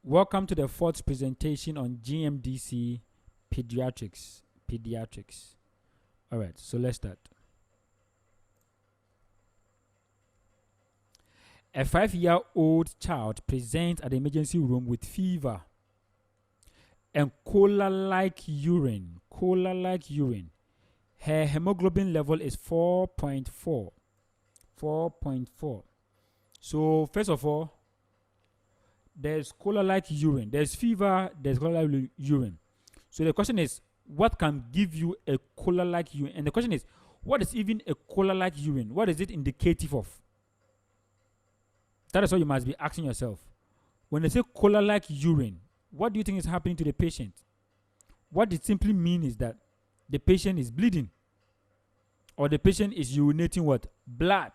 Welcome to the fourth presentation on GMDC Pediatrics. All right, so let's start. A 5-year-old child presents at the emergency room with fever and cola-like urine. Her hemoglobin level is 4.4. So first of all, there's cola-like urine. There's fever, there's cola-like urine. So the question is, what can give you a cola-like urine? And the question is, what is even a cola-like urine? What is it indicative of? That is what you must be asking yourself. When they say cola-like urine, what do you think is happening to the patient? What it simply means is that the patient is bleeding, or the patient is urinating what? Blood.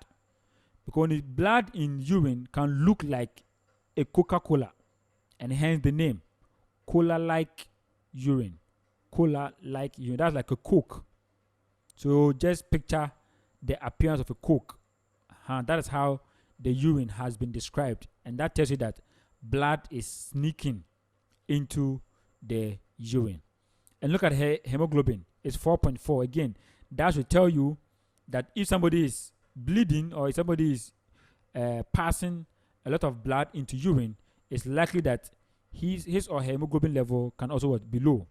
Because the blood in urine can look like a Coca-Cola, and hence the name cola-like urine. Cola-like urine. That's like a Coke. So just picture the appearance of a Coke. That is how the urine has been described, and that tells you that blood is sneaking into the urine. And look at her hemoglobin. It's 4.4. Again, that should tell you that if somebody is bleeding or if somebody is passing a lot of blood into urine, it's likely that his or her hemoglobin level can also be low.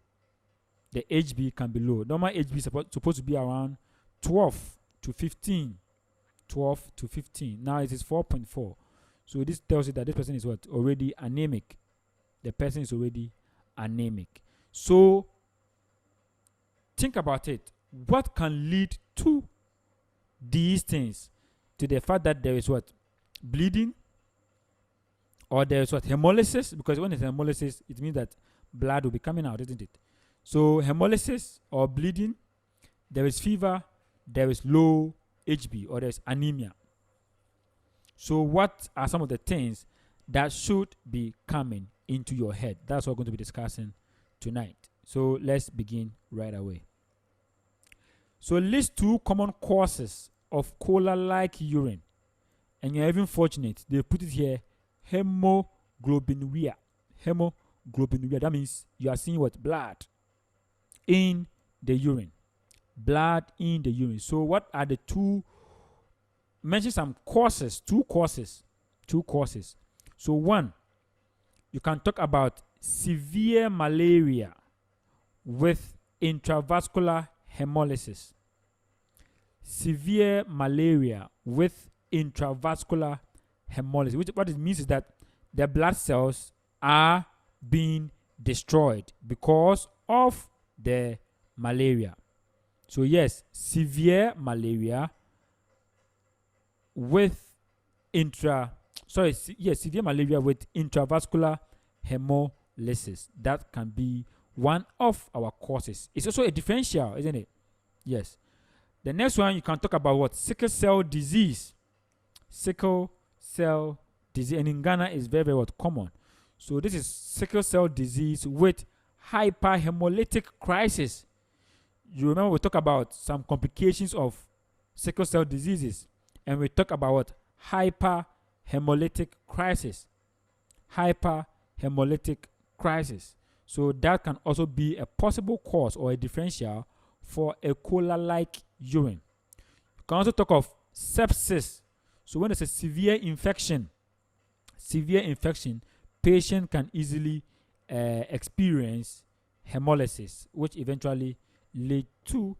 The HB can be low. Normal HB is supposed to be around 12 to 15. Now it is 4.4. So this tells you that this person is already anemic. The person is already anemic. So think about it. What can lead to these things? To the fact that there is bleeding, or there is hemolysis, because when it's hemolysis, it means that blood will be coming out, isn't it? So hemolysis or bleeding, there is fever, there is low HB, or there's anemia. So what are some of the things that should be coming into your head? That's what we're going to be discussing tonight. So let's begin right away. So list 2 common causes of cola-like urine. And you're even fortunate, they put it here, hemoglobinuria. That means you are seeing blood in the urine. So what are the 2? Mention some causes. 2 causes. So 1, you can talk about severe malaria with intravascular hemolysis. Severe malaria with intravascular hemolysis. What it means is that the blood cells are being destroyed because of the malaria. So yes, severe malaria with severe malaria with intravascular hemolysis. That can be one of our causes. It's also a differential, isn't it? Yes. The next one, you can talk about sickle cell disease. Sickle cell disease, and in Ghana is very, very common. So this is sickle cell disease with hyperhemolytic crisis. You remember we talk about some complications of sickle cell diseases, and we talk about hyperhemolytic crisis. So that can also be a possible cause or a differential for a cola-like urine. You can also talk of sepsis. So when there's a severe infection, patient can easily experience hemolysis, which eventually lead to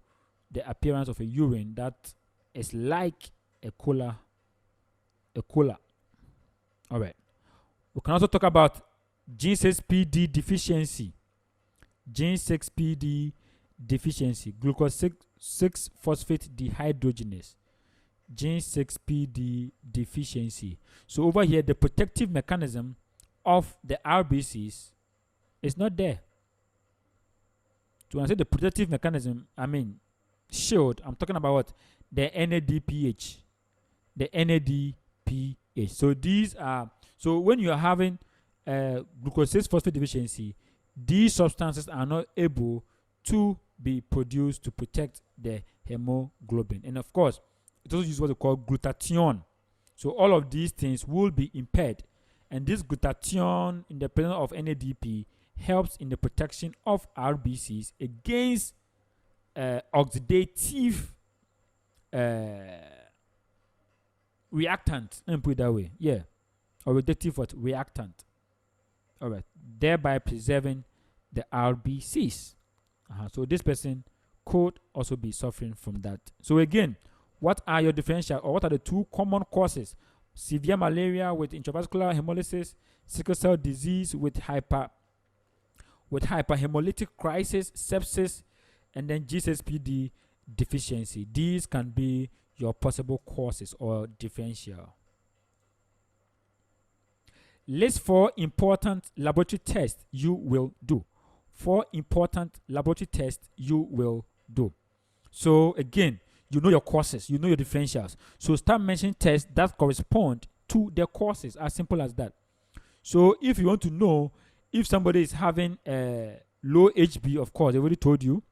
the appearance of a urine that is like a cola. All right. We can also talk about G6PD deficiency. Glucose 6-phosphate dehydrogenase. G6PD deficiency. So over here, the protective mechanism of the RBCs is not there. So when I say the protective mechanism, I mean shield. I'm talking about the NADPH. So these are, so when you are having glucose 6-phosphate deficiency, these substances are not able to be produced to protect the hemoglobin. And of course, it also uses what we call glutathione. So all of these things will be impaired, And this glutathione in the presence of NADP helps in the protection of RBCs against oxidative reactant. Let me put it that way. Yeah. Oxidative what? Reactant. All right. Thereby preserving the RBCs. So this person could also be suffering from that. So again, what are your differential, or what are the two common causes? Severe malaria with intravascular hemolysis, sickle cell disease with hyperhemolytic crisis, sepsis, and then GSPD deficiency. These can be your possible causes or differential. List 4 important laboratory tests you will do. 4 important laboratory tests you will do. So again, you know your causes, you know your differentials. So start mentioning tests that correspond to their causes, as simple as that. So if you want to know if somebody is having a low HB, of course, I already told you,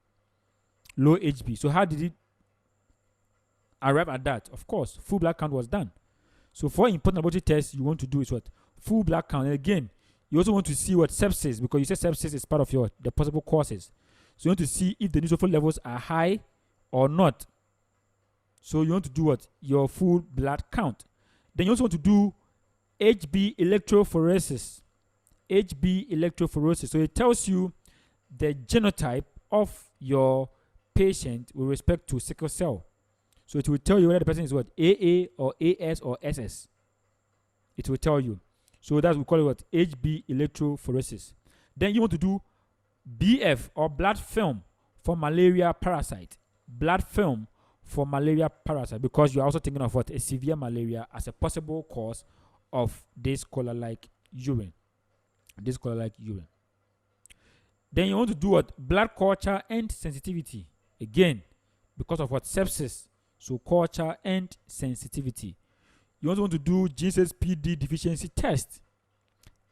low HB. So how did it arrive at that? Of course, full blood count was done. So 4 important laboratory tests you want to do is what? Full blood count. And again, you also want to see what sepsis, because you said sepsis is part of the possible causes. So you want to see if the neutrophil levels are high or not. So you want to do what? Your full blood count. Then you also want to do HB electrophoresis. HB electrophoresis. So it tells you the genotype of your patient with respect to sickle cell. So it will tell you whether the person is what? AA or AS or SS. It will tell you. So that's we call it what? HB electrophoresis. Then you want to do BF or blood film for malaria parasite. Blood film for malaria parasite, because you are also thinking of what? A severe malaria as a possible cause of this color-like urine. This color-like urine. Then you want to do what? Blood culture and sensitivity. Again, because of what? Sepsis. So culture and sensitivity. You also want to do gene 6PD deficiency test.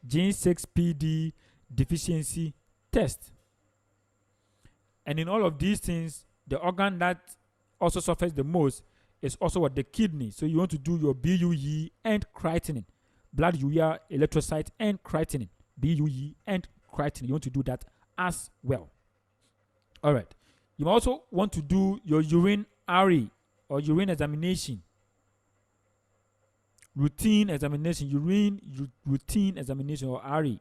Gene 6PD deficiency test. And in all of these things, the organ that also suffers the most is also what? The kidney. So you want to do your BUE and creatinine. Blood urea electrocyte and creatinine. BUE and creatinine. You want to do that as well. All right. You also want to do your urine RE or urine examination. Routine examination, routine examination or RE.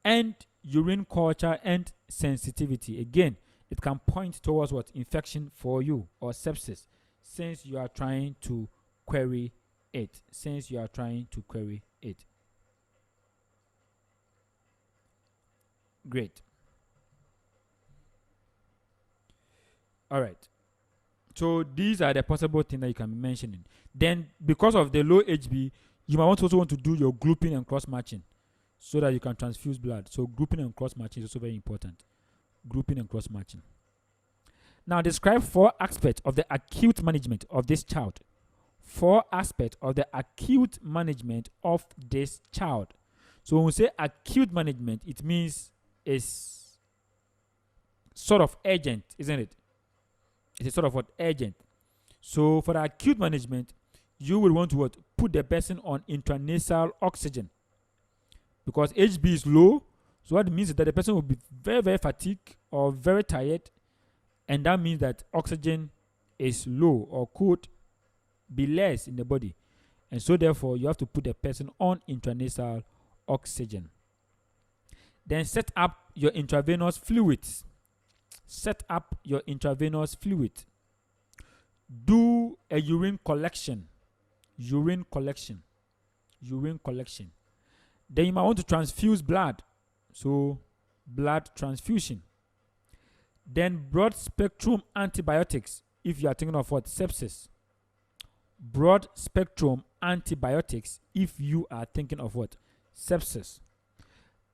And urine culture and sensitivity. Again, it can point towards what? Infection for you or sepsis, since you are trying to query it. Great. All right. So these are the possible things that you can be mentioning. Then, because of the low HB, you might also want to do your grouping and cross matching, so that you can transfuse blood. So grouping and cross matching is also very important. Grouping and cross matching. Now describe 4 aspects of the acute management of this child. 4 aspects of the acute management of this child. So when we say acute management, it means it's sort of urgent, isn't it? It's a sort of what? Urgent. So for the acute management, you will want to what? Put the person on intranasal oxygen, because HB is low. So what it means is that the person will be very, very fatigued or very tired, and that means that oxygen is low or could be less in the body, and so therefore you have to put the person on intranasal oxygen. Then set up your intravenous fluids. Do a urine collection. Then you might want to transfuse blood. So blood transfusion. Then broad spectrum antibiotics if you are thinking of what? Sepsis. Broad spectrum antibiotics if you are thinking of what? Sepsis.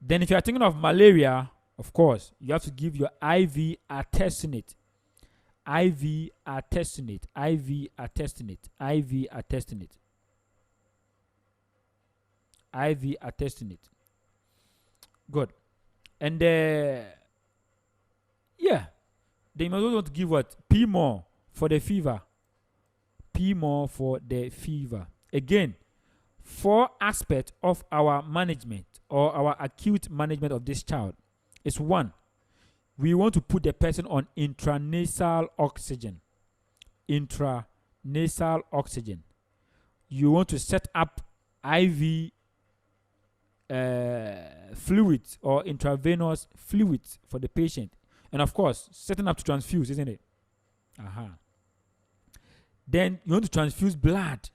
Then if you are thinking of malaria, of course, you have to give your IV artesunate. Good. And yeah, they must also want to give what? P-more for the fever. Again, 4 aspects of our management or our acute management of this child is: 1, we want to put the person on intranasal oxygen. Intranasal oxygen. You want to set up IV fluids or intravenous fluids for the patient. And of course, setting up to transfuse, isn't it? Then you want to transfuse blood.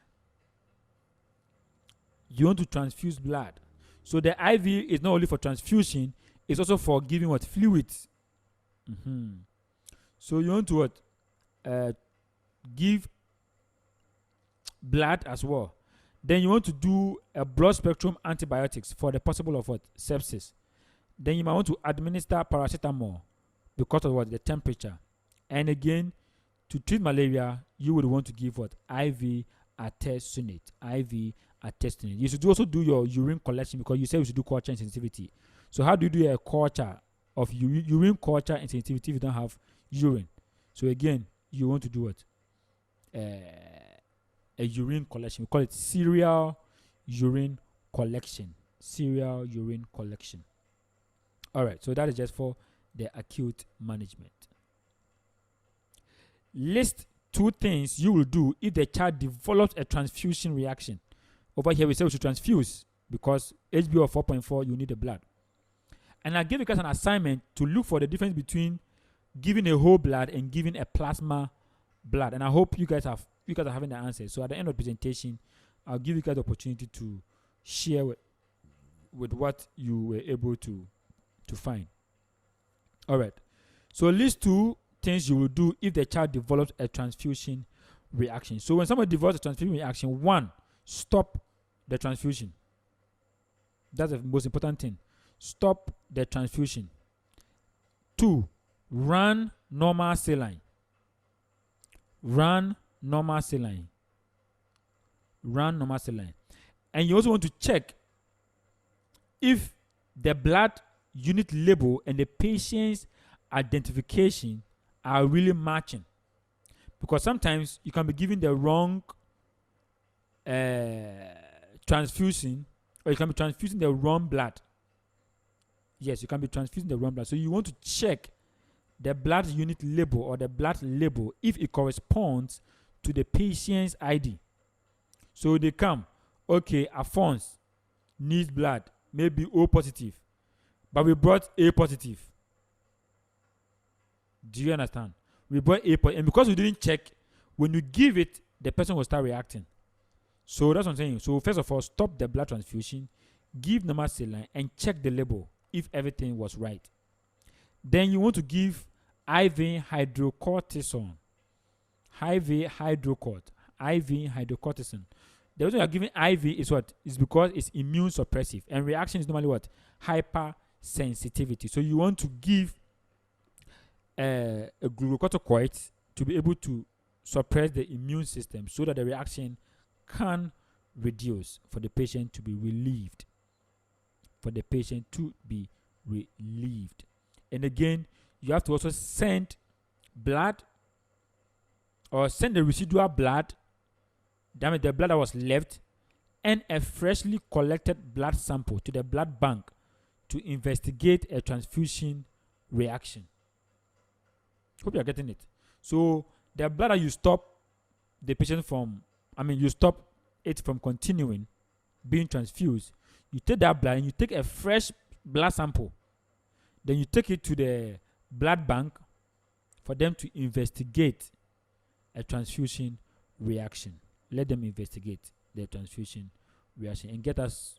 So the IV is not only for transfusion, it's also for giving what? Fluids. So you want to what? Give blood as well. Then you want to do a broad spectrum antibiotics for the possible of what? Sepsis. Then you might want to administer paracetamol because of what? The temperature. And again, to treat malaria, you would want to give what? IV artesunate. You should also do your urine collection because you said we should do culture and sensitivity. So how do you do a culture of urine culture and sensitivity if you don't have urine? So again, you want to do what? A urine collection. We call it serial urine collection. All right, so that is just for the acute management. List 2 things you will do if the child develops a transfusion reaction. Over here we say we should transfuse because HbO of 4.4, you need the blood. And I give you guys an assignment to look for the difference between giving a whole blood and giving a plasma blood. And I hope you guys are having the answers. So at the end of the presentation, I'll give you guys the opportunity to share with what you were able to find. All right. So list 2 things you will do if the child develops a transfusion reaction. So when somebody develops a transfusion reaction, 1, stop the transfusion. That's the most important thing. Stop the transfusion. 2, run normal saline. Run normal saline. And you also want to check if the blood unit label and the patient's identification are really matching. Because sometimes you can be giving the wrong transfusion, or you can be transfusing the wrong blood. Yes, you can be transfusing the wrong blood. So you want to check the blood unit label or the blood label if it corresponds to the patient's ID. So they come, okay, Alphonse needs blood, maybe O positive, but we brought A positive. Do you understand? We brought A positive, and because we didn't check, when you give it, the person will start reacting. So that's what I'm saying. So first of all, stop the blood transfusion, give normal saline, and check the label if everything was right. Then you want to give IV hydrocortisone. IV hydrocortisone. The reason you are giving IV is what? Is because it's immune suppressive, and reaction is normally what? Hypersensitivity. So you want to give a glucocorticoid to be able to suppress the immune system so that the reaction can reduce, for the patient to be relieved. And again, you have to also send blood, or send the residual blood, that means the blood that was left, and a freshly collected blood sample to the blood bank to investigate a transfusion reaction. Hope you are getting it. So the blood that you stop the patient from, you stop it from continuing being transfused, you take that blood and you take a fresh blood sample. Then you take it to the blood bank for them to investigate a transfusion reaction. Let them investigate the transfusion reaction and get us,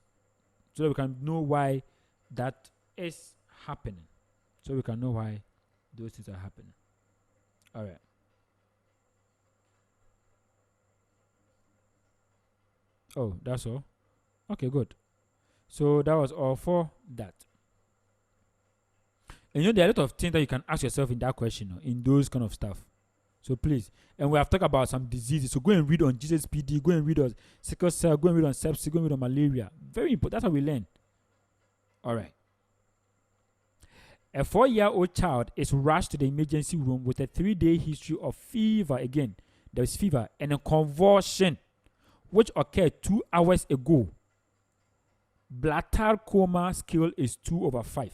so that we can know why that is happening. So we can know why those things are happening. All right. Oh, that's all? Okay, good. So that was all for that. And there are a lot of things that you can ask yourself in that question, in those kind of stuff. So please, and we have talked about some diseases. So go and read on GSPD, go and read on sickle cell, go and read on sepsis, go and read on malaria. Very important. That's how we learn. All right. A 4-year-old child is rushed to the emergency room with a 3-day history of fever. Again, there's fever and a convulsion which occurred 2 hours ago, bladder coma scale is 2/5.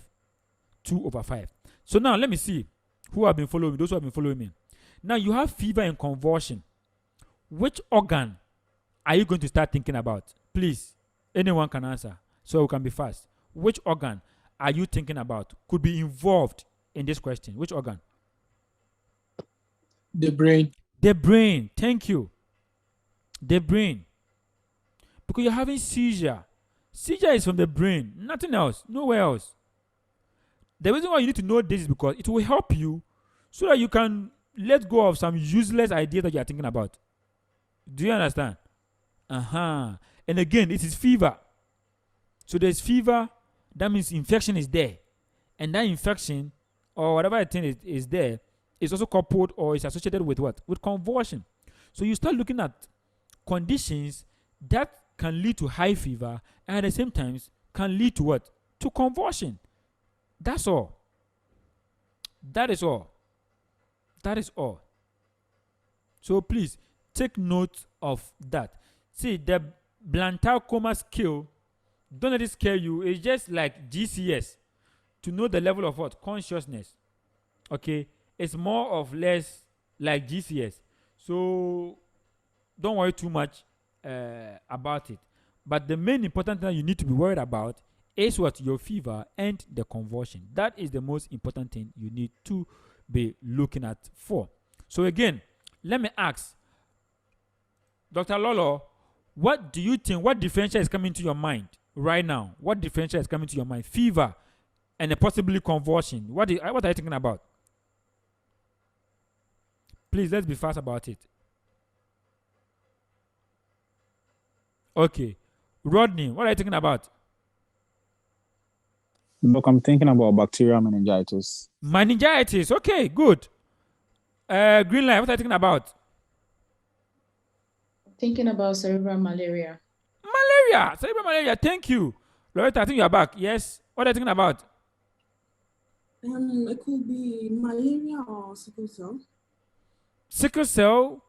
2/5. So now let me see who have been following me, those who have been following me. Now you have fever and convulsion. Which organ are you going to start thinking about? Please, anyone can answer, so we can be fast. Which organ are you thinking about could be involved in this question? Which organ? The brain. The brain. Thank you. The brain. Because you're having seizure. Seizure is from the brain. Nothing else. Nowhere else. The reason why you need to know this is because it will help you so that you can let go of some useless idea that you are thinking about. Do you understand? And again, it is fever. So there's fever. That means infection is there. And that infection, or whatever thing is there, is also coupled or is associated with what? With convulsion. So you start looking at conditions that can lead to high fever and at the same time can lead to what? To convulsion. That's all. That is all. That is all. So please take note of that. See, the bladder coma scale, don't let it scare you. It's just like GCS to know the level of what? Consciousness. Okay? It's more or less like GCS. So don't worry too much about it. But the main important thing you need to be worried about is what? Your fever and the convulsion. That is the most important thing you need to be looking at for. So again, let me ask, Dr. Lolo, what do you think, what differential is coming to your mind right now? What differential is coming to your mind? Fever and a possibly convulsion. What are you thinking about? Please, let's be fast about it. Okay. Rodney, what are you thinking about? Look, I'm thinking about bacterial meningitis. Meningitis. Okay, good. Green light, what are you thinking about? Thinking about cerebral malaria. Malaria. Cerebral malaria. Thank you. Loretta, I think you are back. Yes. What are you thinking about? It could be malaria or sickle cell. Sickle cell.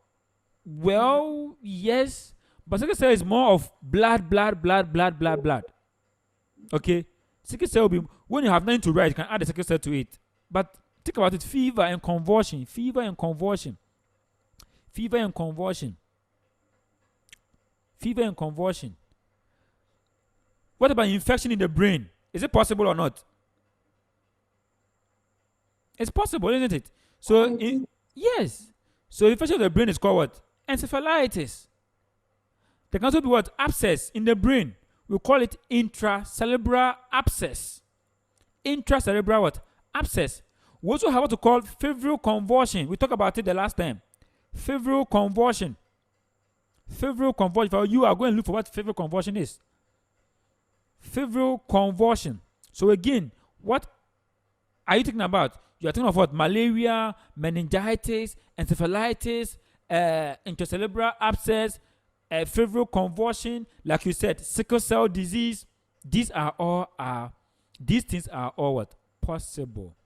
Well, yes. But sickle cell is more of blood. Okay? Sickle cell will be, when you have nothing to write, you can add the sickle cell to it. But think about it, fever and convulsion. Fever and convulsion. Fever and convulsion. Fever and convulsion. What about infection in the brain? Is it possible or not? It's possible, isn't it? So, yes. So, infection of the brain is called what? Encephalitis. There can also be what? Abscess in the brain. We call it intracerebral abscess. Intracerebral what? Abscess. We also have what to call febrile convulsion. We talked about it the last time. Febrile convulsion. Febrile convulsion. For you are going to look for what febrile convulsion is. Febrile convulsion. So again, what are you thinking about? You are thinking of what? Malaria, meningitis, encephalitis, intracerebral abscess, febrile convulsion, like you said, sickle cell disease. These things are all what? Possible.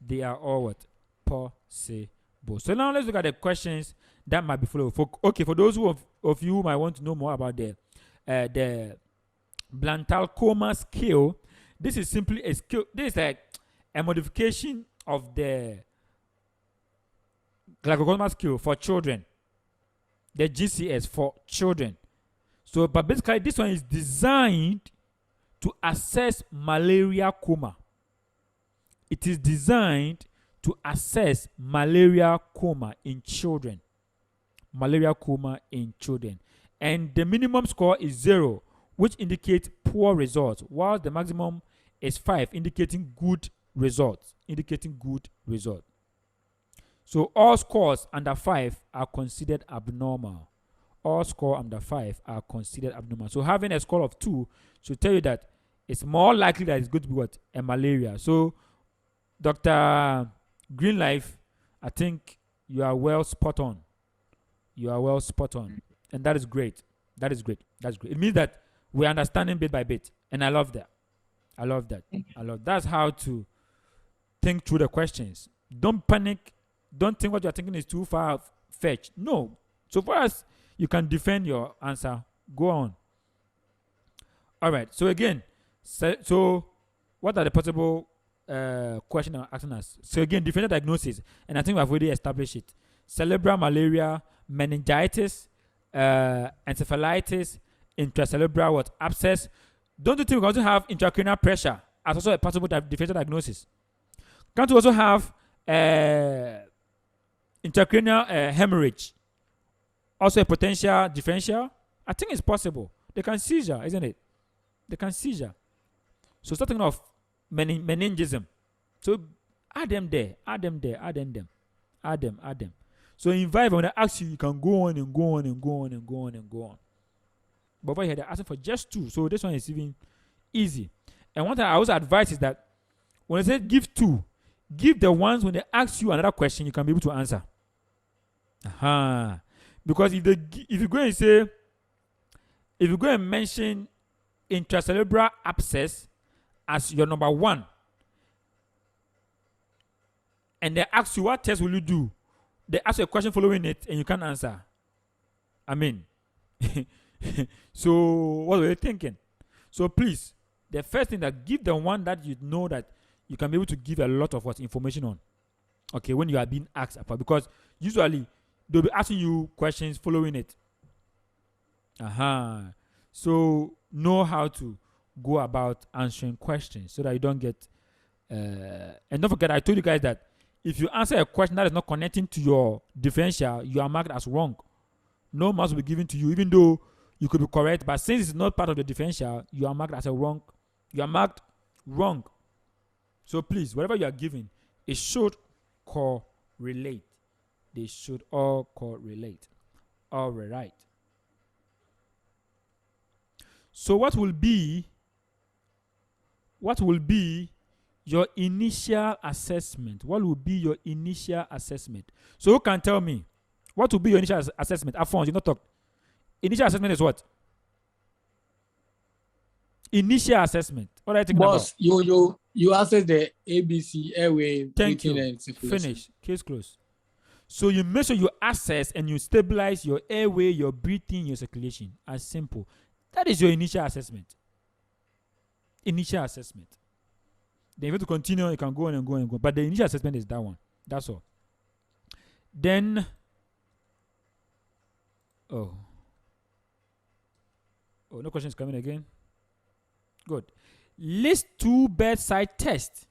They are all what? Possible. So now let's look at the questions that might be followed. For those of you who might want to know more about the bladder coma scale, this is simply a scale. This is like a modification of the glycocomas scale for children. The GCS for children. So, but basically, this one is designed to assess malaria coma. It is designed to assess malaria coma in children. Malaria coma in children. And the minimum score is 0, which indicates poor results, while the maximum is 5, indicating good results. So all scores under 5 are considered abnormal. All scores under 5 are considered abnormal. So having a score of 2 should tell you that it's more likely that it's going to be what? A malaria. So Dr. Greenlife, I think you are well spot on. And that is great. It means that we're understanding bit by bit. And I love that. That's how to think through the questions. Don't panic. Don't think what you're thinking is too far fetched. No. So far as you can defend your answer. Go on. All right. So again, so what are the possible questions I'm asking us? So again, differential diagnosis, and I think we have already established it: cerebral malaria, meningitis, encephalitis, intracerebral what abscess. Don't you think we also have intracranial pressure as also a possible differential diagnosis? Can't we also have intracranial hemorrhage? Also a potential differential? I think it's possible. They can seizure, isn't it? They can seizure. So starting off meningism. So add them there, add them there, add them, add them, add them. So in Viva, when I ask you, you can go on and go on and go on and go on and go on. But over here, they're asking for just 2. So this one is even easy. And one thing I also advise is that when I say give 2, give the ones when they ask you another question, you can be able to answer. Because if you go and say, if you go and mention intracerebral abscess as your number 1, and they ask you what test will you do, they ask you a question following it, and you can't answer. I mean, so what were you thinking? So please, the first thing, that give the one that you know that you can be able to give a lot of what information on. Okay, when you are being asked about, because usually they'll be asking you questions following it. So know how to go about answering questions so that you don't get and don't forget, I told you guys that if you answer a question that is not connecting to your differential, you are marked as wrong. No marks will be given to you, even though you could be correct, but since it's not part of the differential, you are marked as a wrong. You are marked wrong. So please, whatever you are given, it should correlate. They should all correlate. All right. So what will be your initial assessment? What will be your initial assessment? So who can tell me what will be your initial assessment? Afon, you not talk. Initial assessment is what? Initial assessment. What are you thinking Boss, about? you assess the ABC airway. Thank breathing, you. and circulation. Finish. Case closed. So you make sure you assess and you stabilize your airway, your breathing, your circulation. As simple. That is your initial assessment. Initial assessment. Then if you want to continue, you can go on and go and go. But the initial assessment is that one. That's all. Then, no questions coming again. Good. List 2 bedside tests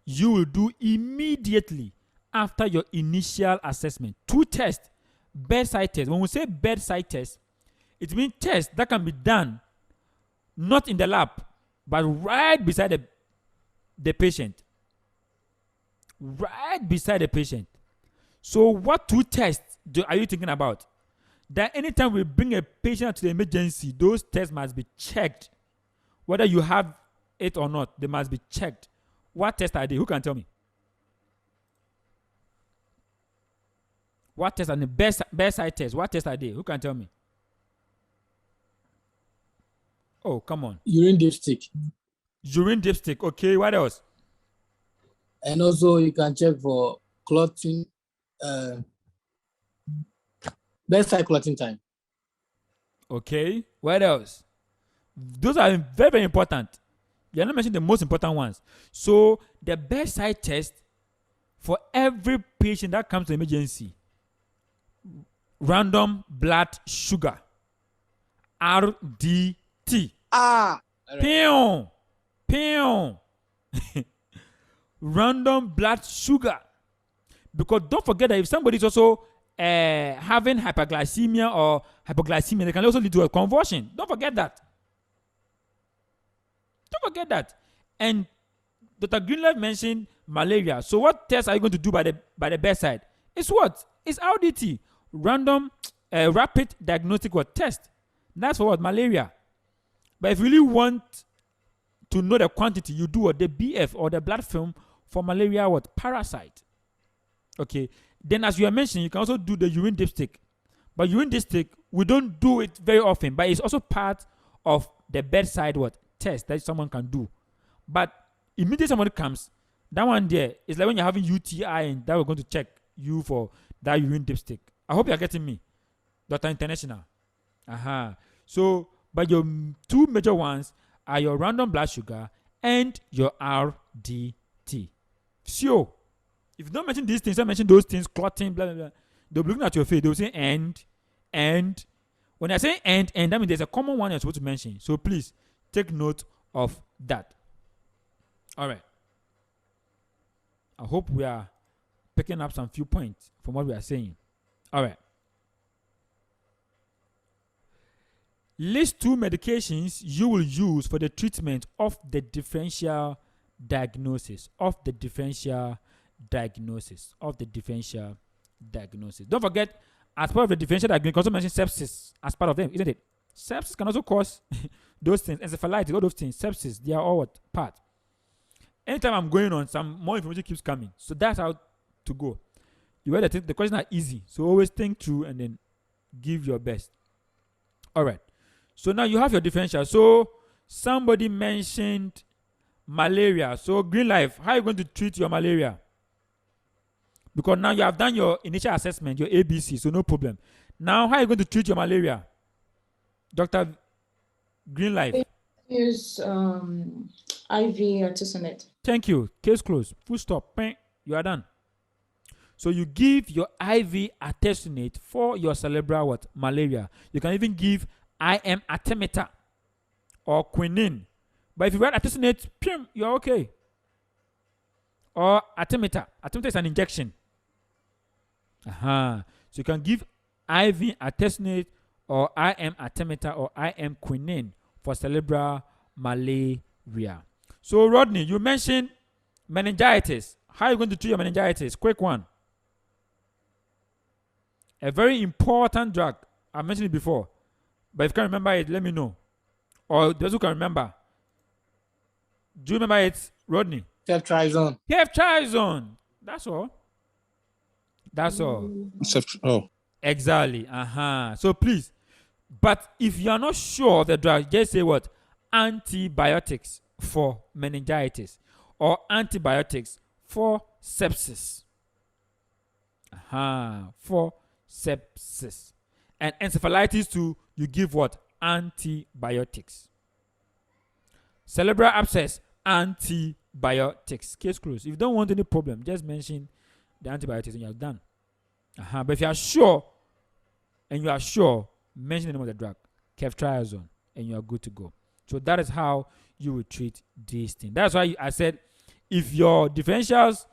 you will do immediately after your initial assessment. 2 tests, bedside tests. When we say bedside tests, it means tests that can be done not in the lab, but right beside the patient. Right beside the patient. So what 2 tests are you thinking about? That anytime we bring a patient to the emergency, those tests must be checked. Whether you have it or not, they must be checked. What tests are they? Who can tell me? What tests are the bedside tests? What tests are they? Who can tell me? Oh, come on. Urine dipstick. Urine dipstick. Okay, what else? And also you can check for clotting, bedside clotting time. Okay, what else? Those are very, very important. You're not mentioning the most important ones. So the bedside test for every patient that comes to emergency: random blood sugar, RDT. Pew, pew. Random blood sugar. Because don't forget that if somebody is also having hyperglycemia or hypoglycemia, they can also lead to a convulsion. Don't forget that. Don't forget that. And Dr. Greenleaf mentioned malaria. So what tests are you going to do by the bedside? It's what? It's RDT, random rapid diagnostic test. That's for what? Malaria. But if you really want to know the quantity, you do the BF or the blood film for malaria parasite. Okay. Then as you are mentioning, you can also do the urine dipstick. But urine dipstick, we don't do it very often, but it's also part of the bedside test that someone can do. But immediately somebody comes, that one there is like when you're having UTI and that we're going to check you for that urine dipstick. I hope you're getting me. Dr. International. So, but your two major ones are your random blood sugar and your RDT. So, if you don't mention these things, don't mention those things, clotting, blah, blah, blah, they'll be looking at your face. They'll say, and. When I say and, that means there's a common one you're supposed to mention. So, please take note of that. All right. I hope we are picking up some few points from what we are saying. All right. List 2 medications you will use for the treatment of the differential diagnosis. Don't forget, as part of the differential diagnosis, also mention sepsis as part of them, isn't it? Sepsis can also cause those things, encephalitis, all those things, sepsis, they are all what? Part. Anytime I'm going on, some more information keeps coming. So that's how to go. You read the questions are easy. So always think through and then give your best. All right. So now you have your differential. So somebody mentioned malaria. So Green Life, how are you going to treat your malaria? Because now you have done your initial assessment, your ABC, so no problem. Now, how are you going to treat your malaria? Dr. Green Life. Use IV artesunate. Thank you. Case closed. Full stop. You are done. So you give your IV artesunate for your cerebral what? Malaria. You can even give IM artemether or quinine. But if you write artesunate, you're okay. Or artemether. Artemether is an injection. So you can give IV artesunate or IM artemether or IM quinine for cerebral malaria. So Rodney, you mentioned meningitis. How are you going to treat your meningitis? Quick one. A very important drug. I mentioned it before. But if you can't remember it, let me know. Or those who can remember. Do you remember it, Rodney? Ceftriaxone. Ceftriaxone. That's all. Exactly. So please. But if you are not sure of the drug, just say what? Antibiotics for meningitis or antibiotics for sepsis. For sepsis. And encephalitis too, you give what? Antibiotics. Cerebral abscess, antibiotics. Case closed. If you don't want any problem, just mention the antibiotics and you are done. But if you are sure, mention the name of the drug, ceftriaxone, and you are good to go. So that is how you will treat these things. That's why I said, if your differentials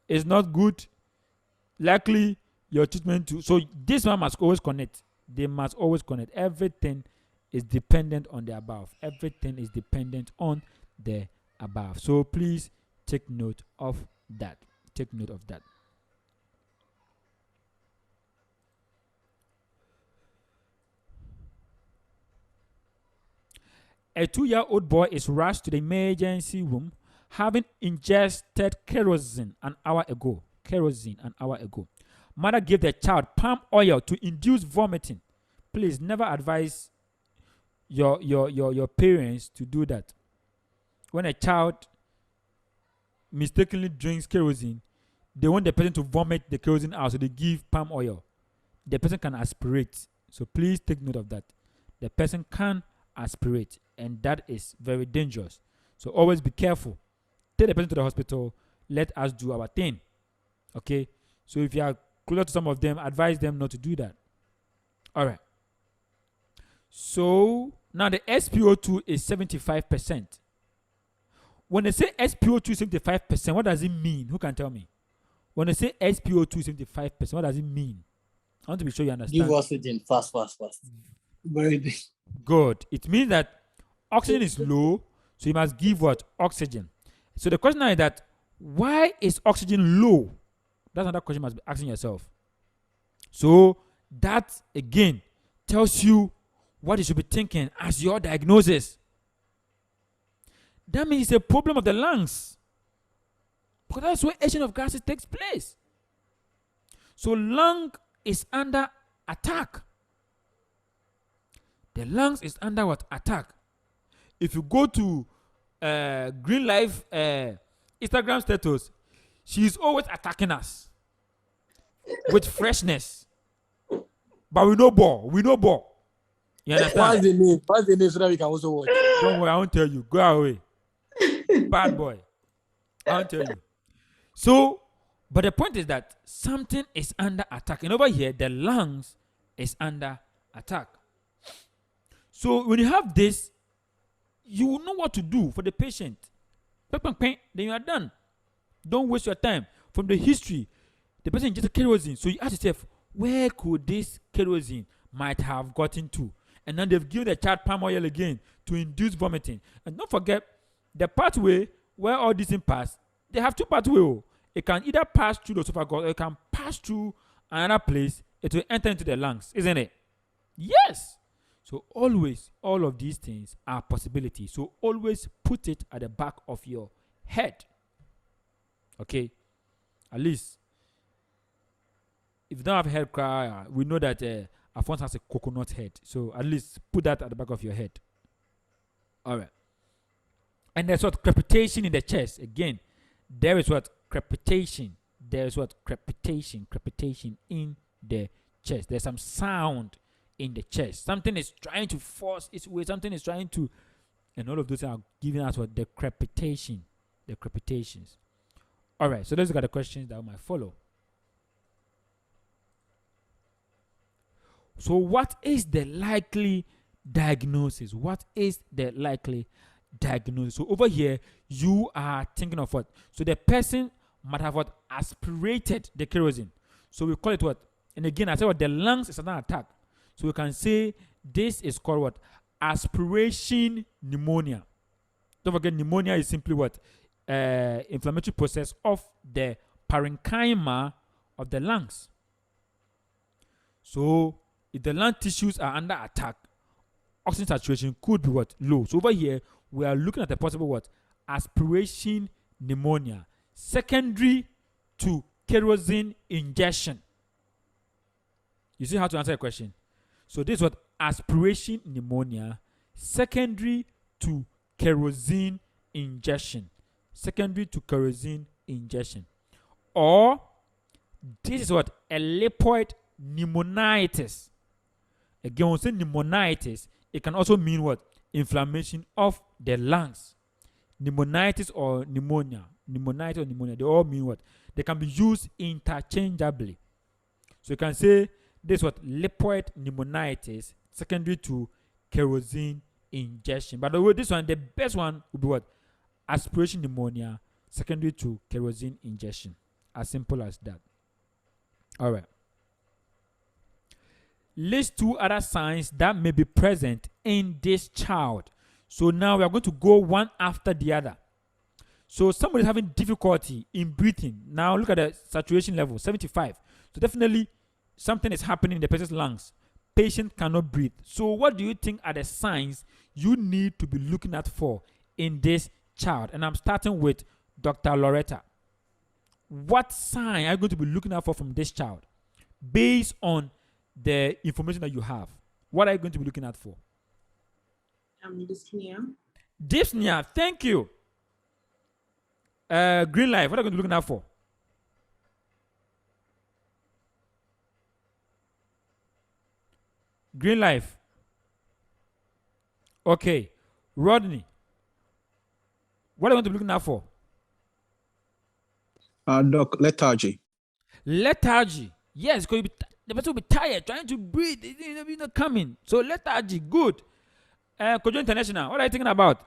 is not good, likely your treatment too. So this one must always connect. They must always connect. Everything is dependent on the above. Everything is dependent on the above. So please take note of that. Take note of that. A 2-year-old boy is rushed to the emergency room having ingested kerosene an hour ago. Mother gave the child palm oil to induce vomiting. Please never advise your parents to do that. When a child mistakenly drinks kerosene, they want the person to vomit the kerosene out, so they give palm oil. The person can aspirate. So please take note of that. The person can aspirate, and that is very dangerous. So always be careful. Take the person to the hospital. Let us do our thing. Okay? So if you are closer to some of them, advise them not to do that. All right. So now the SpO2 is 75%. When they say SpO2 is 75%, what does it mean? Who can tell me? When they say SpO2 is 75%, what does it mean? I want to be sure you understand. Give oxygen fast. Very big. Good. It means that oxygen is low, so you must give what? Oxygen. So the question now is that, why is oxygen low? That's another question you must be asking yourself. So that, again, tells you what you should be thinking as your diagnosis. That means it's a problem of the lungs. Because that's where aging of gases takes place. So lung is under attack. The lungs is under what? Attack. If you go to Green Life Instagram status, she's always attacking us with freshness. But we know ball. We know ball. You understand? What's the name? What's the name so that we can also watch? Don't worry, I won't tell you. Go away. Bad boy. I won't tell you. So, but the point is that something is under attack. And over here, the lungs is under attack. So when you have this, you will know what to do for the patient. Then you are done. Don't waste your time. From the history, the person injected kerosene. So you ask yourself, where could this kerosene might have gotten to? And then they've given the child palm oil again to induce vomiting. And don't forget, the pathway where all these things pass, they have two pathways. It can either pass through the esophagus or it can pass through another place. It will enter into the lungs, isn't it? Yes. So always, all of these things are possibilities. So always put it at the back of your head. Okay? At least, if you don't have a head cry, we know that Alphonse has a coconut head. So at least put that at the back of your head. All right. And there's what? Crepitation in the chest. Again, there is what? Crepitation. There is what? Crepitation. Crepitation in the chest. There's some sound in the chest. Something is trying to force its way. Something is trying to, and all of those are giving us what? The crepitation. The crepitations. All right. So let's look at the questions that might follow. So what is the likely diagnosis? What is the likely diagnosis? So over here, you are thinking of what? So the person might have what? Aspirated the kerosene. So we call it what? And again, I said what? The lungs is under attack. So we can say this is called what? Aspiration pneumonia. Don't forget, pneumonia is simply what? Inflammatory process of the parenchyma of the lungs. So if the lung tissues are under attack, oxygen saturation could be what? Low. So over here, we are looking at a possible what? Aspiration pneumonia, secondary to kerosene ingestion. You see how to answer the question? So this is what? Aspiration pneumonia, secondary to kerosene ingestion. Secondary to kerosene ingestion. Or this is what? A lipoid pneumonitis. Again, when we say pneumonitis, it can also mean what? Inflammation of the lungs. Pneumonitis or pneumonia. Pneumonitis or pneumonia, they all mean what? They can be used interchangeably. So you can say this is what? Lipoid pneumonitis, secondary to kerosene ingestion. But this one, the best one would be what? Aspiration pneumonia, secondary to kerosene ingestion. As simple as that. All right. List two other signs that may be present in this child. So now we are going to go one after the other. So somebody is having difficulty in breathing. Now look at the saturation level, 75. So definitely something is happening in the patient's lungs. Patient cannot breathe. So what do you think are the signs you need to be looking at for in this child? And I'm starting with Dr. Loretta. What sign are you going to be looking out for from this child based on the information that you have? What are you going to be looking out for? Dyspnea. Dyspnea, thank you. Green light, what are you going to be looking out for? Green life. Okay. Rodney, what are you going to be looking out for? Doc, lethargy. Lethargy. Yes, because the person will be tired, trying to breathe. It's not coming. So lethargy, good. Kojo International, what are you thinking about?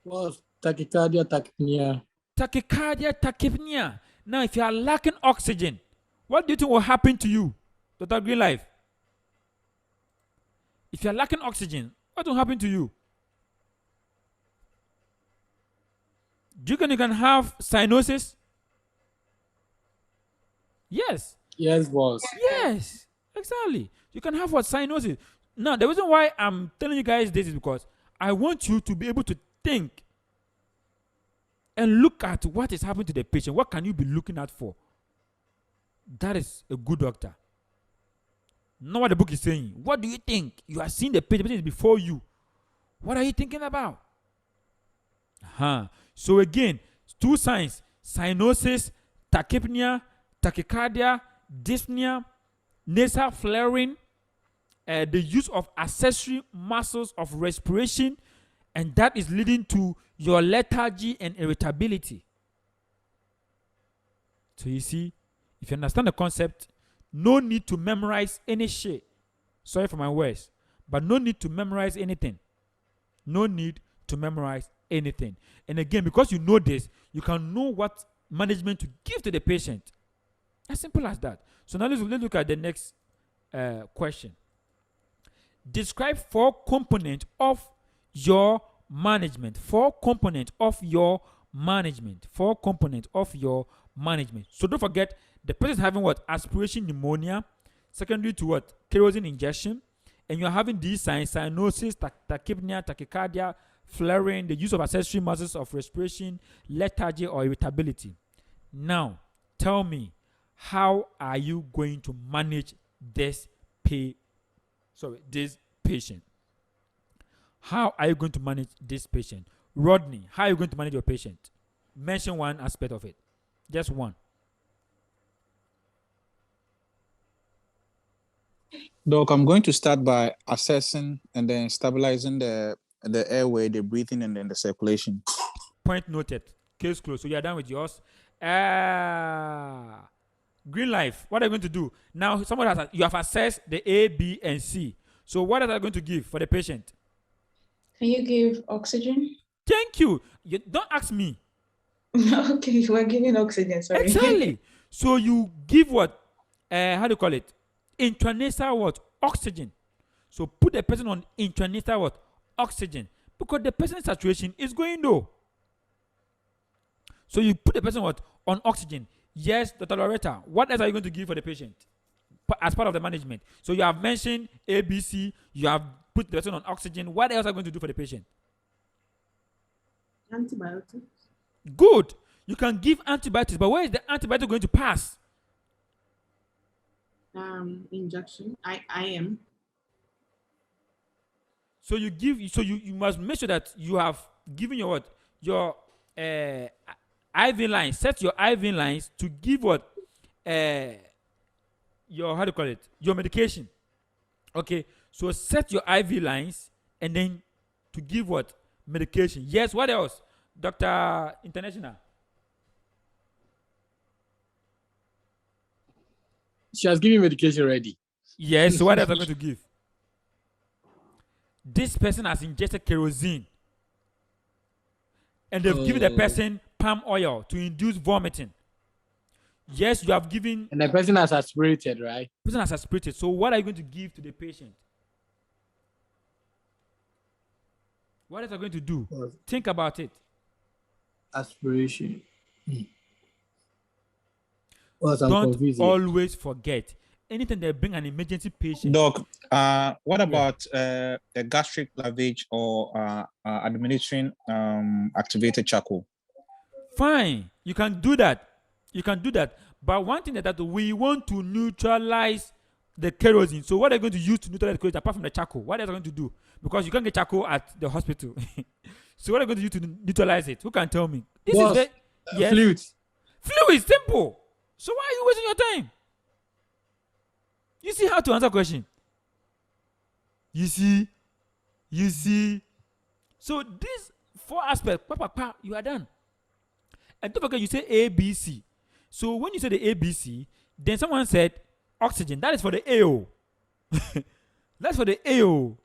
Well, tachycardia, tachypnea. Tachycardia, tachypnea. Now, if you are lacking oxygen, what do you think will happen to you, Dr. Green Life? If you are lacking oxygen, what will happen to you? Do you think you can have cyanosis? Yes. Yes, boss. Yes, exactly. You can have what? Cyanosis. Now, the reason why I'm telling you guys this is because I want you to be able to think and look at what is happening to the patient. What can you be looking at for? That is a good doctor. Not what the book is saying. What do you think? You are seeing the patient is before you. What are you thinking about? So again, two signs: cyanosis, tachypnea, tachycardia, dyspnea. nasal flaring, the use of accessory muscles of respiration, and that is leading to your lethargy and irritability. So you see, if you understand the concept, no need to memorize any shit. Sorry for my words, but no need to memorize anything. No need to memorize anything. And again, because you know this, you can know what management to give to the patient. As simple as that. So now let's look at the next question. Describe 4 components of your management. 4 components of your management. 4 components of your management. So don't forget, the person is having what? Aspiration pneumonia, secondary to what? Kerosene injection, and you're having these signs: cyanosis, tachypnea, tachycardia, flaring, the use of accessory muscles of respiration, lethargy or irritability. Now, tell me, how are you going to manage this patient? How are you going to manage this patient? Rodney, how are you going to manage your patient? Mention one aspect of it. Just one. Doc, I'm going to start by assessing and then stabilizing the airway, the breathing, and then the circulation. Point noted. Case closed. So you are done with yours. Green life. What are you going to do? Now, you have assessed the A, B, and C. So what are you going to give for the patient? Can you give oxygen? Thank you. You don't ask me. Okay, you are giving oxygen, sorry. Exactly. So you give what? How do you call it? Intranasal what? Oxygen. So put the person on intranasal what? Oxygen. Because the person's saturation is going low. So you put the person what? On oxygen. Yes, Dr. Loretta, what else are you going to give for the patient as part of the management? So you have mentioned ABC, you have put the person on oxygen. What else are you going to do for the patient? Antibiotics. Good. You can give antibiotics, but where is the antibiotic going to pass? Injection. IM. So you give. So you must make sure that you have given your what? Your IV lines. Set your IV lines to give what? Your, how do you call it? Your medication. Okay. So set your IV lines and then to give what? Medication. Yes. What else? Dr. International. She has given medication already. Yes. So what else are you going to give? This person has ingested kerosene, and they've given the person palm oil to induce vomiting. Yes, you have given. And the person has aspirated, right? The person has aspirated. So what are you going to give to the patient? What else are you going to do? Think about it. Aspiration. Don't always forget. Anytime they bring an emergency patient. Doc, what about the gastric lavage or administering activated charcoal? Fine, you can do that. You can do that. But one thing that we want to neutralize the kerosene. So what are you going to use to neutralize the kerosene apart from the charcoal? What are you going to do? Because you can't get charcoal at the hospital. So what are you going to use to neutralize it? Who can tell me? This is the fluid. Fluid, simple. So why are you wasting your time? You see how to answer a question? You see. So these 4 aspects, you are done. And don't forget, you say ABC. So when you say the ABC, then someone said oxygen. That is for the AO. That's for the AO.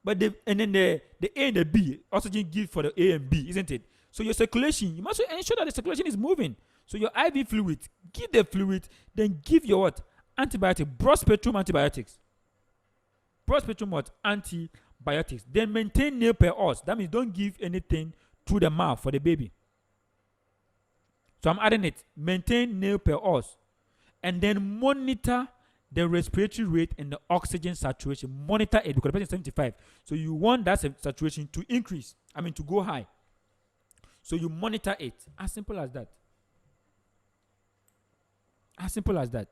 But and then the A and the B, oxygen give for the A and B, isn't it? So your circulation, you must ensure that the circulation is moving. So your IV fluid, give the fluid, then give your what? Antibiotic, broad spectrum antibiotics. Broad spectrum what? Antibiotics. Then maintain nail per os. That means don't give anything through the mouth for the baby. So I'm adding it. Maintain nail per os. And then monitor the respiratory rate and the oxygen saturation. Monitor it because the person is 75. So you want that saturation to increase. To go high. So you monitor it. As simple as that. As simple as that.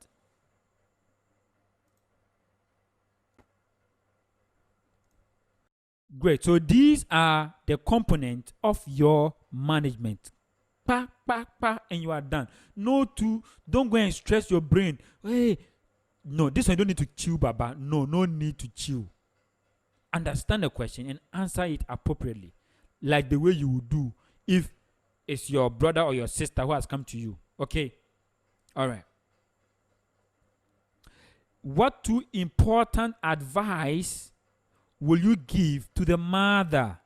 Great. So these are the components of your management. And you are done. Don't go and stress your brain. Hey, No, this one you don't need to chew, Baba. No need to chew. Understand the question and answer it appropriately, like the way you would do if it's your brother or your sister who has come to you. Okay? All right. What two important advice will you give to the mother?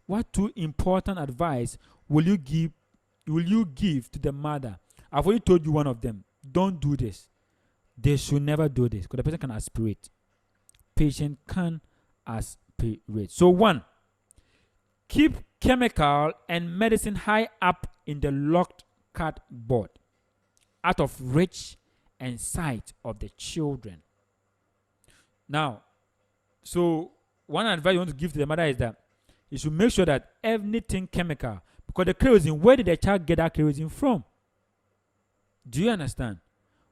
What two important advice will you give to the mother? I've already told you one of them. Don't do this. They should never do this because the person can aspirate. Patient can aspirate. So 1, keep chemical and medicine high up in the locked cardboard, out of reach and sight of the children. Now, so one advice you want to give to the mother is that you should make sure that anything chemical, because the kerosene, where did the child get that kerosene from? Do you understand?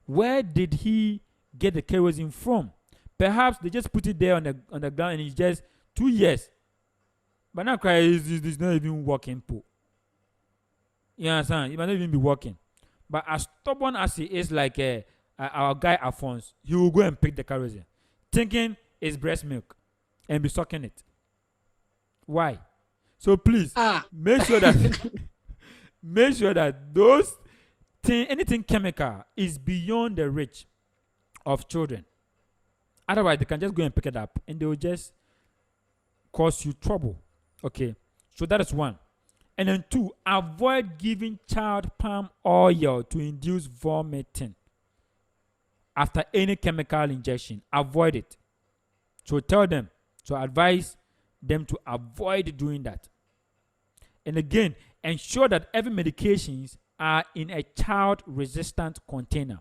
Where did he get the kerosene from? Perhaps they just put it there on the ground and it's just 2 years. But now it's not even working. You understand? It might not even be working. But as stubborn as he is, like our guy Alphonse, he will go and pick the kerosene, thinking it's breast milk, and be sucking it. Why? So please make sure that those anything chemical is beyond the reach of children. Otherwise, they can just go and pick it up, and they will just cause you trouble. Okay, so that is 1. And then 2, avoid giving child palm oil to induce vomiting after any chemical injection. Avoid it. So advise them to avoid doing that. And again, ensure that every medications are in a child-resistant container.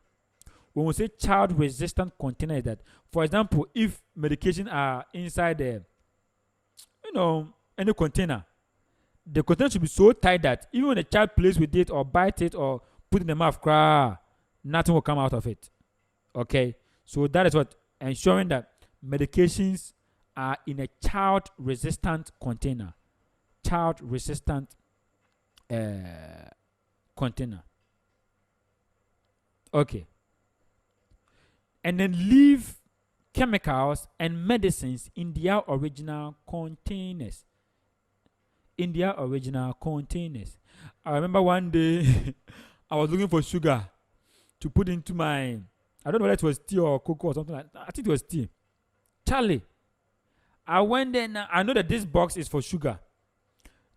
When we say child-resistant container, is that, for example, if medication are inside any container, the container should be so tight that even when a child plays with it or bite it or put it in the mouth, nothing will come out of it. Okay? So that is what, ensuring that medications are in a child-resistant container. Child-resistant container. Okay. And then leave chemicals and medicines in their original containers. I remember one day I was looking for sugar to put into my, I don't know whether it was tea or cocoa or something like that. I think it was tea. Charlie, I went there and I know that this box is for sugar.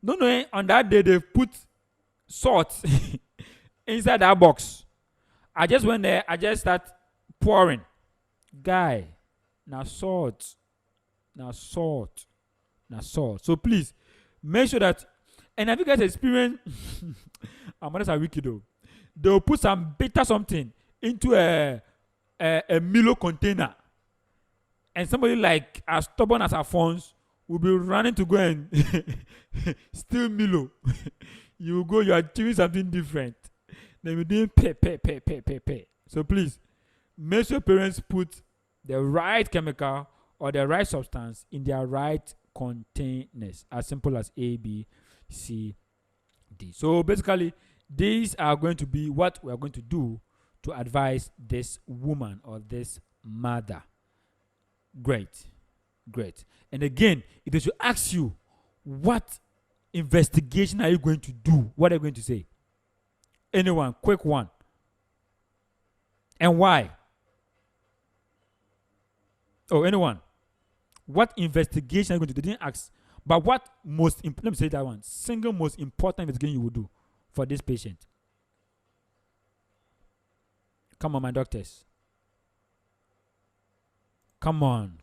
No, on that day they put salt inside that box. I just went there, I just start pouring. Guy, now salt. So please, make sure that, and have you guys experienced, our mothers are wicked though. They'll put some bitter something into a Milo container. And somebody like as stubborn as Alphonse will be running to go and steal Milo. You are doing something different. Then we're doing pay. So please, make sure parents put the right chemical or the right substance in their right containers. As simple as A, B, C, D. So basically, these are going to be what we are going to do to advise this woman or this mother. Great. And again, if they should ask you, what investigation are you going to do? What are you going to say? Anyone, quick one. And why? Oh, anyone. What investigation are you going to do? They didn't ask. But what let me say that one. Single most important investigation you will do for this patient. Come on, my doctors. Come on.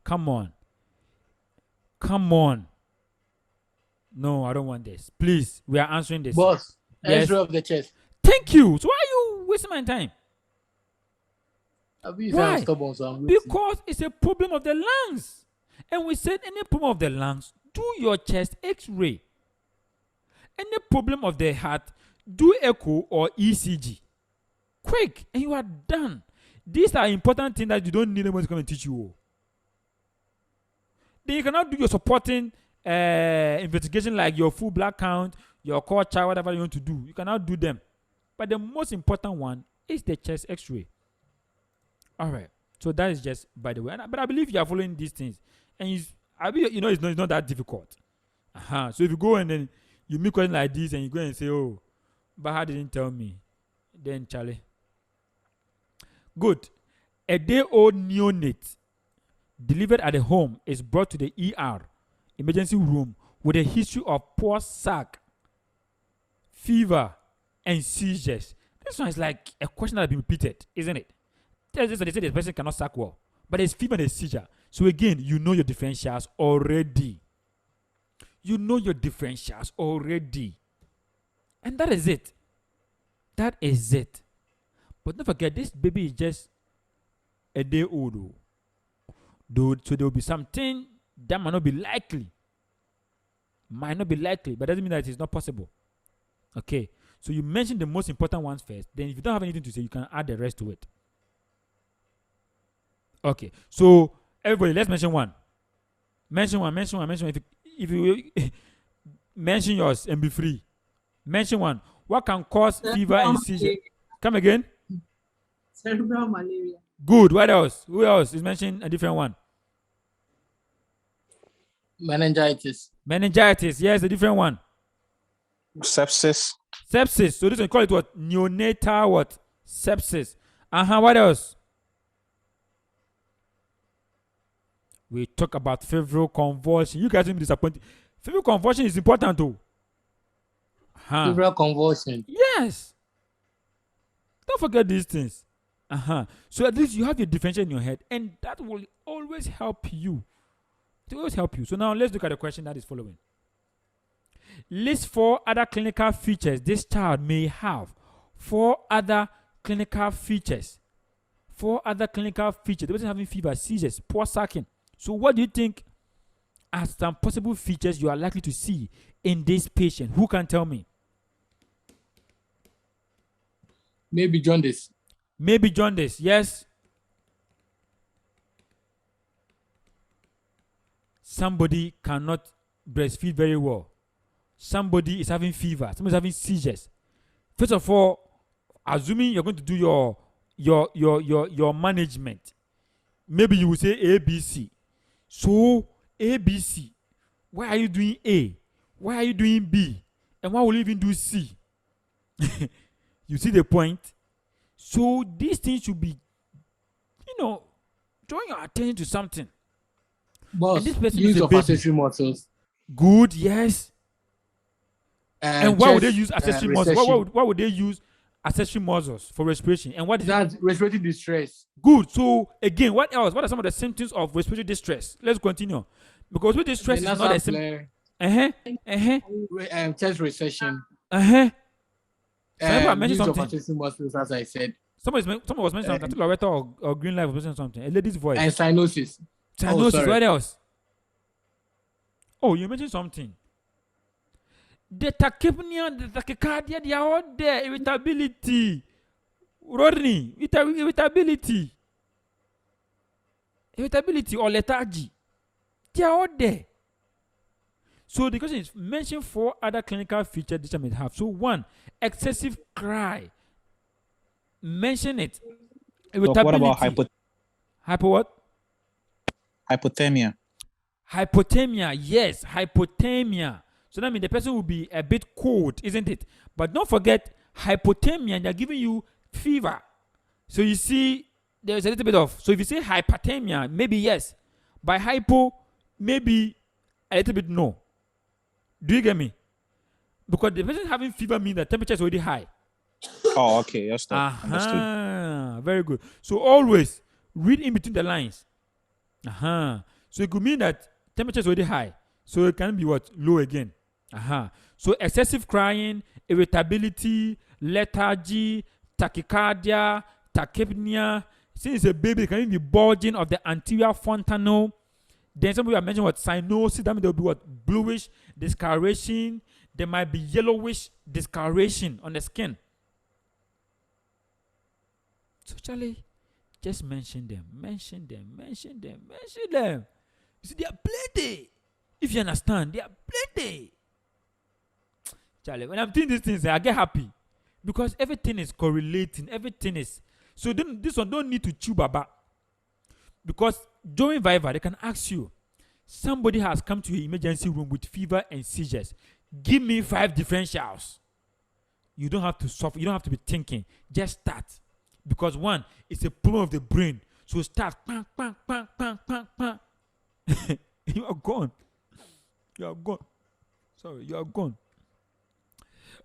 No, I don't want this. Please, we are answering this. Boss, Yes. X-ray of the chest. Thank you. So why are you wasting my time? Why? Stubborn, so I'm waiting. Because it's a problem of the lungs. And we said any problem of the lungs, do your chest X-ray. Any problem of the heart, do echo or ECG. Quick, and you are done. These are important things that you don't need anyone to come and teach you. Then you cannot do your supporting investigation like your full blood count, your core chart, whatever you want to do. You cannot do them. But the most important one is the chest X-ray. All right. So that is just by the way. But I believe you are following these things, and it's not that difficult. So if you go and then you make questions like this and you go and say, "Oh, BAHA didn't tell me," then Charlie. Good. A day-old neonate delivered at the home is brought to the ER, emergency room, with a history of poor sac, fever, and seizures. This one is like a question that has been repeated, isn't it? They say the person cannot sac well, but there's fever and a seizure. So again, you know your differentials already. You know your differentials already. And that is it. That is it. But don't forget, this baby is just a day old. So there will be something that might not be likely. Might not be likely, but doesn't mean that it's not possible. Okay. So you mentioned the most important ones first. Then if you don't have anything to say, you can add the rest to it. Okay. So everybody, let's mention one. Mention one. If you mention yours and be free. Mention one. What can cause fever and seizure? Come again. Cerebral malaria. Good. What else? Who else is mentioning a different one? Meningitis. Meningitis. Yes, a different one. Sepsis. Sepsis. So this one call it what? Neonatal what? Sepsis. What else? We talk about febrile convulsion. You guys will be disappointed. Febrile convulsion is important too. Febrile convulsion. Yes. Don't forget these things. So at least you have your differential in your head, and that will always help you. It will always help you. So now let's look at the question that is following. List 4 other clinical features this child may have. 4 other clinical features. 4 other clinical features. The person having fever, seizures, poor sucking. So what do you think are some possible features you are likely to see in this patient? Who can tell me? Maybe jaundice. Maybe jaundice, yes. Somebody cannot breastfeed very well. Somebody is having fever. Somebody is having seizures. First of all, assuming you're going to do your management, maybe you will say ABC. So ABC, why are you doing A? Why are you doing B? And why will you even do C? You see the point? So these things should be, drawing your attention to something. Boss, And this person use is a of baby. accessory muscles. Good, yes. And why would they chest, use accessory muscles? recession. Why would they use accessory muscles for respiration? And what is That's respiratory distress. good? So again, what else? What are some of the symptoms of respiratory distress? Let's continue. Because respiratory distress is not a symptom. Chest recession. Somebody mentioned Use of something. accessory muscles, as I said. Someone was mentioning something. I think Loretta or Green Life was mentioning something. A lady's voice. And cyanosis. Cyanosis. sorry. What else? Oh, you mentioned something. The tachypnea, the tachycardia, they are all there. Irritability. Rodney, irritability. Irritability or lethargy. They are all there. So the question is, mention 4 other clinical features this child may have. So 1, excessive cry. Mention it. Doc, what about Hypo what? hypothermia? Hypothermia, yes, hypothermia. So that means the person will be a bit cold, isn't it? But don't forget, hypothermia, they're giving you fever. So you see, there's a little bit of, so if you say hypothermia, maybe yes. By hypo, maybe a little bit no. Do you get me? Because the person having fever means the temperature is already high. Oh, okay. Yes, Doc. Understood. Very good. So always read in between the lines. So it could mean that temperature is already high. So it can be what? Low again. So excessive crying, irritability, lethargy, tachycardia, tachypnea. Since it's a baby, it can even be bulging of the anterior fontanel. Then some people have mentioned what? Cyanosis. That means there will be what? Bluish discoloration. There might be yellowish discoloration on the skin. So Charlie, just mention them. You see, they are plenty. If you understand, they are plenty. Charlie, when I'm doing these things, I get happy. Because everything is correlating. Everything is. So then this one don't need to chew baba. Because during Viva, they can ask you, somebody has come to your emergency room with fever and seizures. Give me 5 differentials. You don't have to suffer. You don't have to be thinking. Just start. Because one, it's a problem of the brain. So start. Bang, bang, bang, bang, bang, bang. You are gone. You are gone. Sorry, you are gone.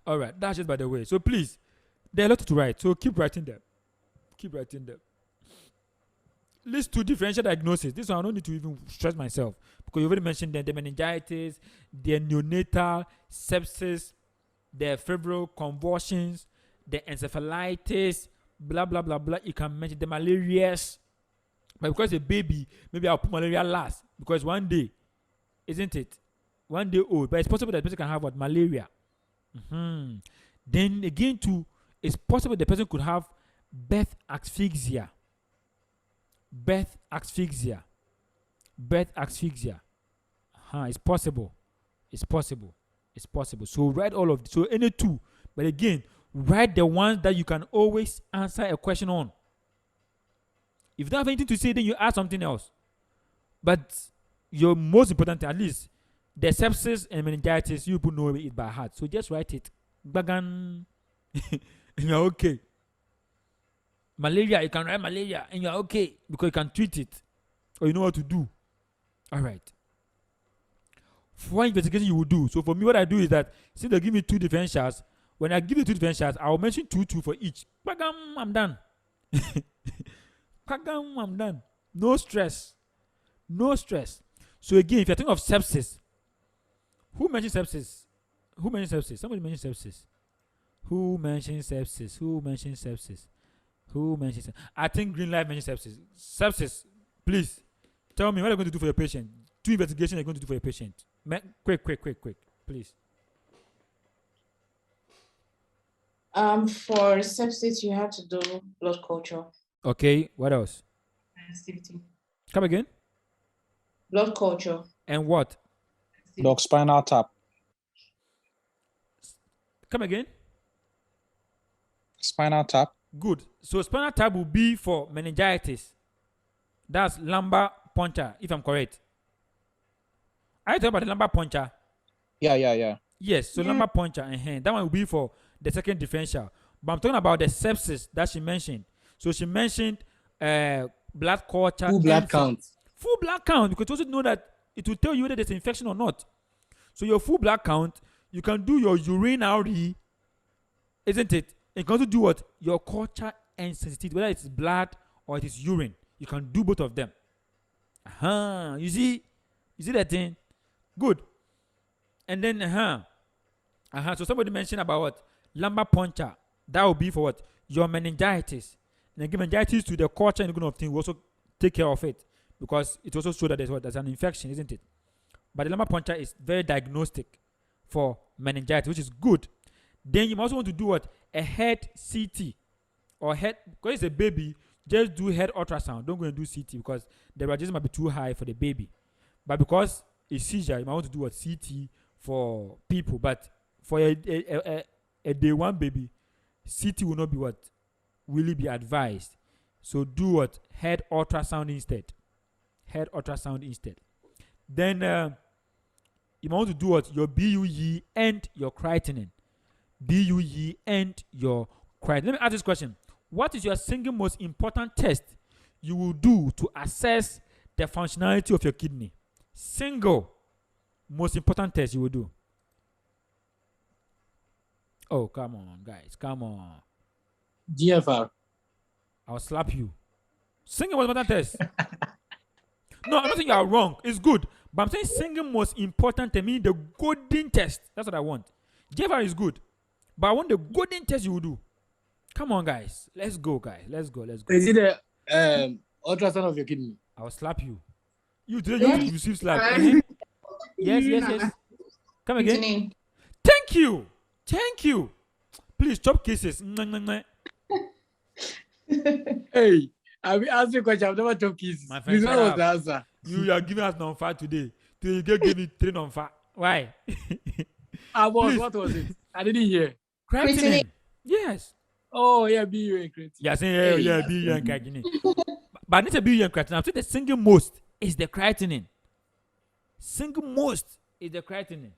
All right, that's just by the way. So please, there are a lot to write. So keep writing them. Keep writing them. List 2 differential diagnoses. This one I don't need to even stress myself because you already mentioned the meningitis, the neonatal sepsis, the febrile convulsions, the encephalitis, blah blah blah blah. You can mention the malarias, but because a baby, maybe I'll put malaria last because one day, isn't it? One day old, but it's possible that the person can have what malaria. Then again, too, it's possible the person could have birth asphyxia. Birth asphyxia. Birth asphyxia. It's possible. It's possible. It's possible. So write all of this. So any 2. But again, write the ones that you can always answer a question on. If you don't have anything to say, then you ask something else. But your most important, at least, the sepsis and meningitis, you people know it by heart. So just write it. Bagan. You're okay. Malaria, you can write malaria and you're okay because you can treat it or you know what to do. All right. For one investigation you will do. So for me, what I do is that since they give me 2 differentials, when I give you 2 differentials, I will mention 2 for each. Bagam, I'm done. Bagam, I'm done. No stress. No stress. So again, if you're thinking of sepsis, who mentioned sepsis? Who mentioned sepsis? Somebody mentioned sepsis. Who mentioned sepsis? Who mentioned sepsis? Who mentioned sepsis? I think Green Light mentioned sepsis. Sepsis, please tell me what you're going to do for your patient. 2 investigations you're going to do for your patient. Quick, please. For sepsis, you have to do blood culture. Okay, what else? Sensitivity. Come again? Blood culture. And what? Dog spinal tap. Come again? Spinal tap. Good. So spinal tap will be for meningitis. That's lumbar puncture, if I'm correct. Are you talking about the lumbar puncture? Yeah. Yes, so lumbar puncture and hand. That one will be for the second differential. But I'm talking about the sepsis that she mentioned. So she mentioned blood culture. Full blood count. Full blood count, because you also know that it will tell you whether there's infection or not. So your full blood count, you can do your urinary, isn't it? You can also do what? Your culture and sensitivity, whether it's blood or it is urine. You can do both of them. You see that thing? Good. And then so somebody mentioned about what? Lumbar puncture. That will be for what? Your meningitis. And then give meningitis to the culture and of thing. We also take care of it because it also shows that there's an infection, isn't it? But the lumbar puncture is very diagnostic for meningitis, which is good. Then you also want to do what? A head CT or head, because it's a baby, just do head ultrasound. Don't go and do CT because the radiation might be too high for the baby. But because it's seizure, you might want to do what? CT for people. But for a day 1 baby, CT will not be what? Really be advised. So do what? Head ultrasound instead. Head ultrasound instead. Then you might want to do what? Your BUE and your creatinine. BUE and your creatinine. Let me ask this question. What is your single most important test you will do to assess the functionality of your kidney? Single most important test you will do. Oh, come on, guys. Come on. GFR. I'll slap you. Single most important test. No, I'm not saying you are wrong. It's good. But I'm saying single most important to me, the golden test. That's what I want. GFR is good. But I want the golden test you will do. Come on, guys. Let's go, guys. Let's go. Is it the ultrasound of your kidney? I'll slap you. You today you receive slap. Yes. Come again. Thank you. Please stop cases. Hey, I've been asking a question. I've never took kisses. My friend, This one was the answer. You are giving us non-fat today. You give me 3 non-fat. Why? What was it? I didn't hear. Creatinine. Yes. Oh, yeah, BU and creatinine. Yeah, saying B and creatinine. But I need to be and creatinine. So the single most is the creatinine. Single most is the creatinine.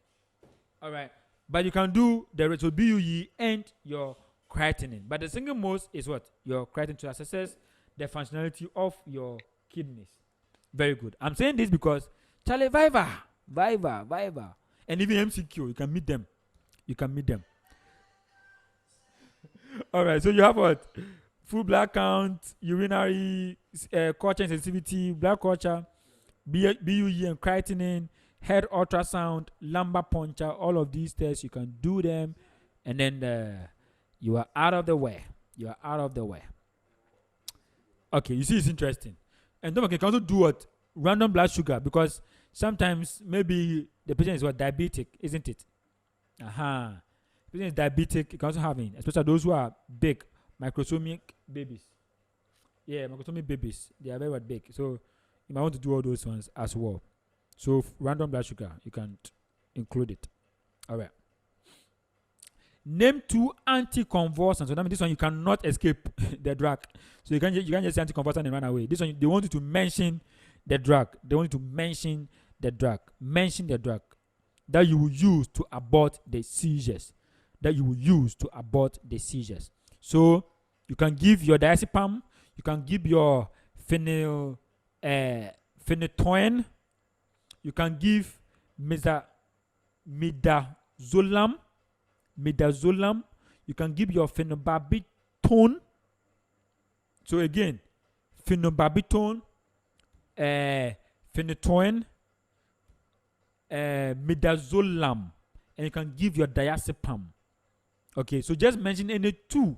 All right. But you can do the rate of BUE and your creatinine. But the single most is what? Your creatinine to assess the functionality of your kidneys. Very good. I'm saying this because Charlie Viva, and even MCQ, you can meet them. All right. So you have what? Full blood count, urinary culture sensitivity, blood culture, BUE and creatinine, head ultrasound, lumbar puncture, all of these tests, you can do them, and then you are out of the way. Okay, you see, it's interesting. And then you can also do what? Random blood sugar, because sometimes maybe the patient is what? Diabetic, isn't it? The patient is diabetic, you can also have it, especially those who are big, microsomic babies. Yeah, microsomic babies, they are very big. So you might want to do all those ones as well. So random blood sugar, you can include it. All right. Name 2 anticonvulsants. So that means this one you cannot escape the drug. So you can't just say anticonvulsant and run away. This one they want you to mention the drug. Mention the drug that you will use to abort the seizures. So you can give your diazepam. You can give your phenytoin. You can give midazolam. You can give your phenobarbital. So again, phenobarbital, phenytoin, midazolam, and you can give your diazepam. Okay, so just mention any 2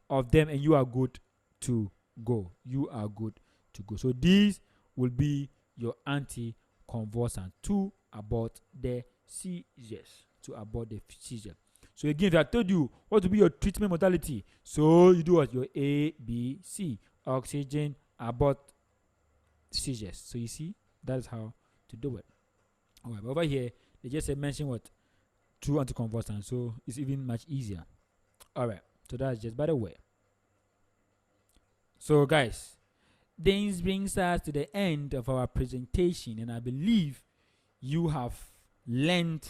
of them, and you are good to go. So these will be your anticonvulsant to abort the seizures. So again, if I told you what to be your treatment modality, so you do what? Your A, B, C. Oxygen, abort seizures. So you see, that is how to do it. All right, but over here, they just mention what? 2 anticonvulsants, so it's even much easier. All right, so that's just by the way. So guys, this brings us to the end of our presentation, and I believe you have learned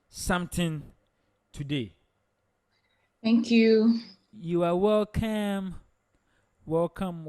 something today. Thank you. You are welcome. Welcome.